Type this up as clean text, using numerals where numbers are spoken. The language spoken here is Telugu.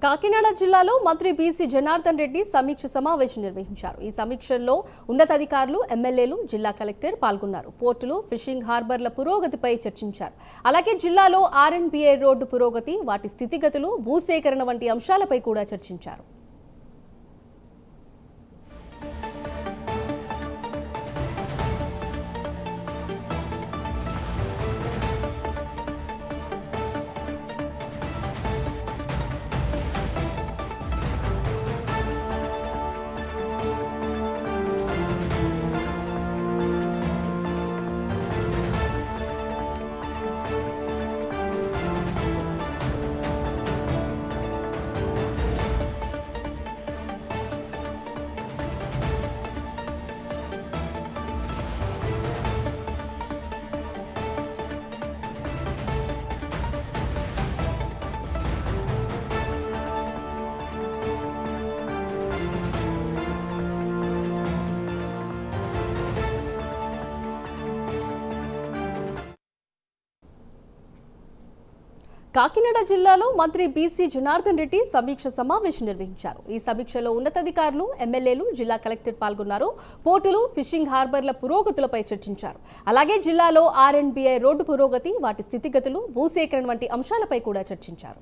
కాకినాడ జిల్లాలో మంత్రి బీసీ జనార్దన్ రెడ్డి సమీక్ష సమావేశం నిర్వహించారు. ఈ సమీక్షల్లో ఉన్నతాధికారులు, ఎమ్మెల్యేలు, జిల్లా కలెక్టర్ పాల్గొన్నారు. పోర్టులు, ఫిషింగ్ హార్బర్ల పురోగతిపై చర్చించారు. అలాగే జిల్లాలో ఆర్ఎండ్బీఐ రోడ్డు పురోగతి, వాటి స్థితిగతులు, భూసేకరణ వంటి అంశాలపై కూడా చర్చించారు. కాకినాడ జిల్లాలో మంత్రి బీసీ జనార్దన్ రెడ్డి సమీక్ష సమావేశం నిర్వహించారు. ఈ సమీక్షలో ఉన్నతాధికారులు, ఎమ్మెల్యేలు, జిల్లా కలెక్టర్ పాల్గొన్నారు. పోర్టులు, ఫిషింగ్ హార్బర్ల పురోగతులపై చర్చించారు. అలాగే జిల్లాలో ఆర్ఎండ్బీఐ రోడ్డు పురోగతి, వాటి స్థితిగతులు, భూసేకరణ వంటి అంశాలపై కూడా చర్చించారు.